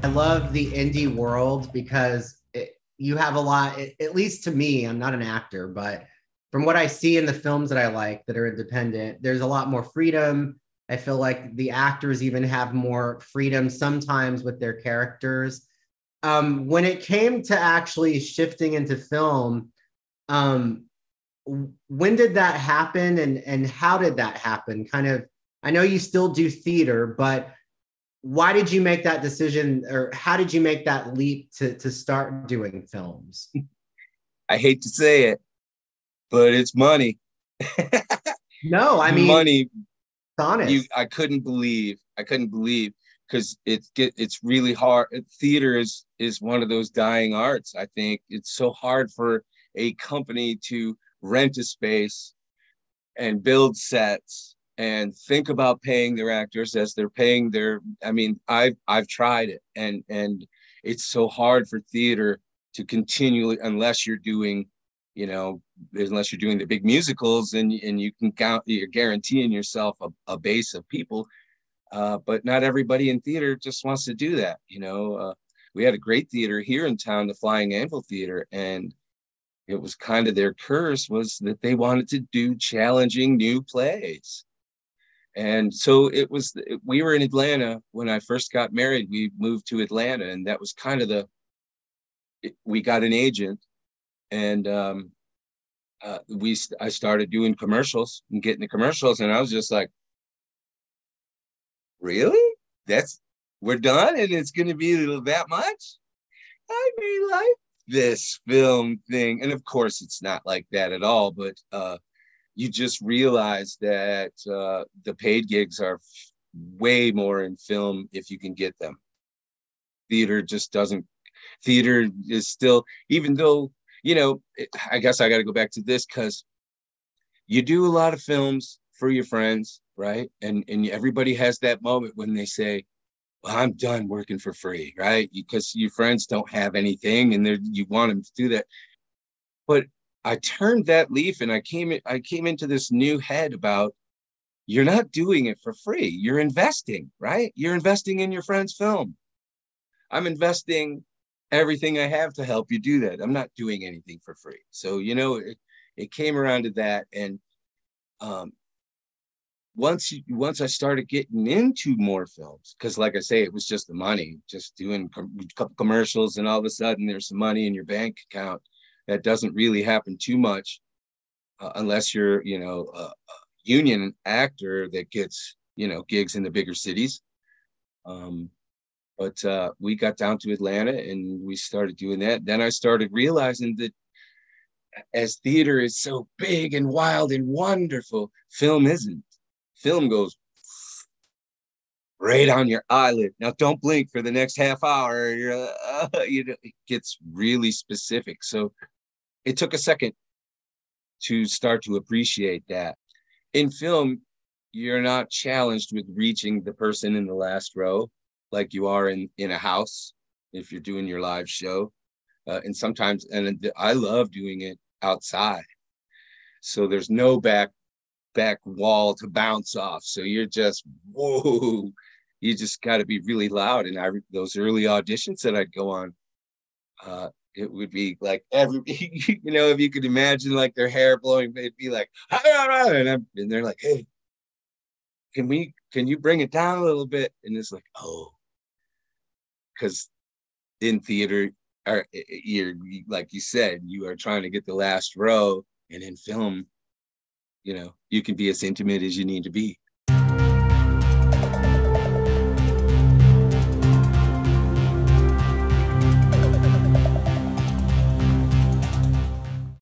love the indie world because you have a lot, at least to me, I'm not an actor, but from what I see in the films that I like that are independent, there's a lot more freedom. I feel like the actors even have more freedom sometimes with their characters. When it came to actually shifting into film, um, when did that happen and how did that happen? Kind of, I know you still do theater, but why did you make that decision or how did you make that leap to start doing films? I hate to say it, but it's money. No, I mean, it's Money. honest. I couldn't believe because it's really hard. Theater is one of those dying arts. I think it's so hard for a company to rent a space and build sets and think about paying their actors as they're paying their. I mean, I've tried it, and it's so hard for theater to continually, unless you're doing, you know, unless you're doing the big musicals, and you can count, you're guaranteeing yourself a base of people. But not everybody in theater just wants to do that. We had a great theater here in town, the Flying Anvil Theater, and it was kind of their curse was that they wanted to do challenging new plays. And so we were in Atlanta when I first got married. We moved to Atlanta, and that was kind of we got an agent, and I started doing commercials and getting the commercials, and I was just like, really? That's We're done, and it's going to be that much? I may like this film thing, and of course, it's not like that at all. But you just realize that the paid gigs are way more in film if you can get them. Theater just doesn't. Theater is still, even though, I guess I got to go back to this because you do a lot of films for your friends, right? And everybody has that moment when they say, well, I'm done working for free, right? Because your friends don't have anything and you want them to do that. But I turned that leaf and I came into this new head about, you're not doing it for free. You're investing, right? You're investing in your friend's film. I'm investing everything I have to help you do that. I'm not doing anything for free. So, it came around to that. And um, once I started getting into more films, because like I say, it was just the money, just doing a couple commercials, and all of a sudden there's some money in your bank account. That doesn't really happen too much unless you're, a union actor that gets, gigs in the bigger cities. But we got down to Atlanta and we started doing that. Then I started realizing that as theater is so big and wild and wonderful, film isn't. Film goes right on your eyelid. Now, don't blink for the next half hour. It gets really specific. So it took a second to start to appreciate that. In film, you're not challenged with reaching the person in the last row like you are in a house if you're doing your live show. And sometimes, and I love doing it outside. So there's no back wall to bounce off. So you're just, whoa, you just got to be really loud. And those early auditions that I'd go on, it would be like if you could imagine like their hair blowing, it'd be like, and they're like, hey, can you bring it down a little bit? And it's like, oh, because in theater, or you're, like you said, you are trying to get the last row, and in film, you can be as intimate as you need to be.